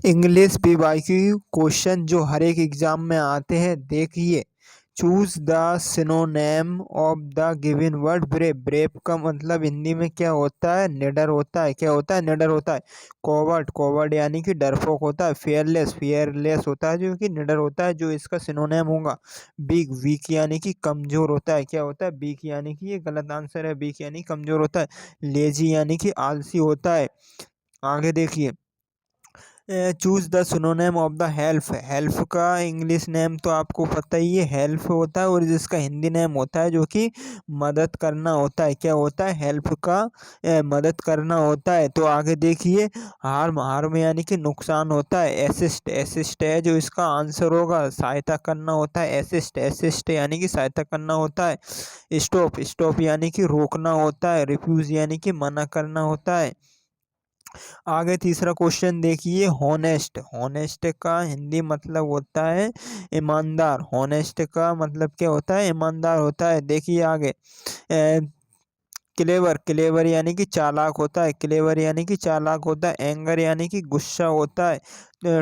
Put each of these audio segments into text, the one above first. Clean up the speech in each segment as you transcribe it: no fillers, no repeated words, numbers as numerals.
English PYQ question जो हर एक exam में आते हैं। देखिए, choose the synonym of the given word brave. Brave का मतलब हिंदी में क्या होता है? निडर होता है। क्या होता है? निडर होता है। कॉवर्ड, कॉवर्ड यानी कि डरपोक होता है। फेयरलेस, फेयरलेस होता है जो कि निडर होता है, जो इसका सिनोनेम होगा। वीक, वीक यानी कि कमजोर होता है। क्या होता है? वीक यानी कि ये गलत आंसर है। वीक यानी कमजोर होता है। लेजी यानी कि आलसी होता है। आगे देखिए, choose the synonym of the help. Help का इंग्लिश नेम तो आपको पता ही है, हेल्प होता है, और जिसका हिंदी नेम होता है जो कि मदद करना होता है। क्या होता है? हेल्प का मदद करना होता है। तो आगे देखिए, हार्म, हार्म यानी कि नुकसान होता है। असिस्ट, असिस्ट है जो इसका आंसर होगा। सहायता करना होता है। असिस्ट, असिस्ट यानी कि सहायता करना होता है। स्टॉप, स्टॉप यानी कि रोकना होता है। रिफ्यूज यानी कि मना करना होता है। आगे तीसरा क्वेश्चन देखिए, हॉनेस्ट। हॉनेस्ट का हिंदी मतलब होता है ईमानदार। हॉनेस्ट का मतलब क्या होता है? ईमानदार होता है। देखिए आगे, क्लेवर, क्लेवर यानी कि चालाक होता है। क्लेवर यानी कि चालाक होता है। एंगर यानी कि गुस्सा होता है।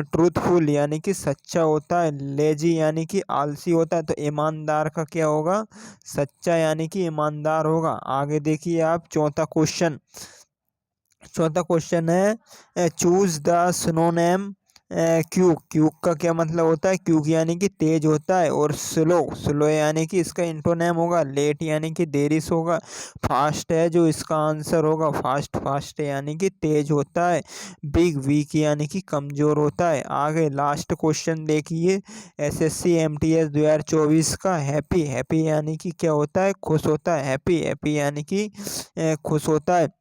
ट्रूथफुल यानी कि सच्चा होता है। लेजी यानी कि आलसी होता है। तो ईमानदार का क्या होगा? सच्चा यानी कि ईमानदार होगा। आगे देखिए आप, चौथा क्वेश्चन। चौथा क्वेश्चन है, choose the synonym quick. Quick का क्या मतलब होता है? क्यूक यानी कि तेज होता है। और स्लो, स्लो यानी कि इसका इंटोनेम होगा। लेट यानी कि देरी से होगा। फास्ट है जो इसका आंसर होगा। फास्ट, फास्ट यानी कि तेज होता है। बिग, वीक यानी कि कमजोर होता है। आगे लास्ट क्वेश्चन देखिए, एसएससी एमटीएस 2024 का। हैप्पी, हैप्पी यानी कि क्या होता है? खुश होता है। हैप्पी, हैप्पी यानी कि खुश होता है।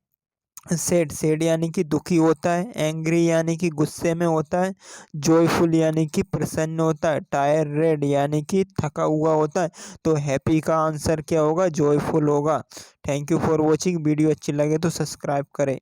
सैड, सैड यानी कि दुखी होता है। एंग्री यानी कि गुस्से में होता है। जॉयफुल यानी कि प्रसन्न होता है। टायर रेड यानी कि थका हुआ होता है। तो हैप्पी का आंसर क्या होगा? जॉयफुल होगा। Thank you for watching. Video अच्छी लगे तो सब्सक्राइब करें।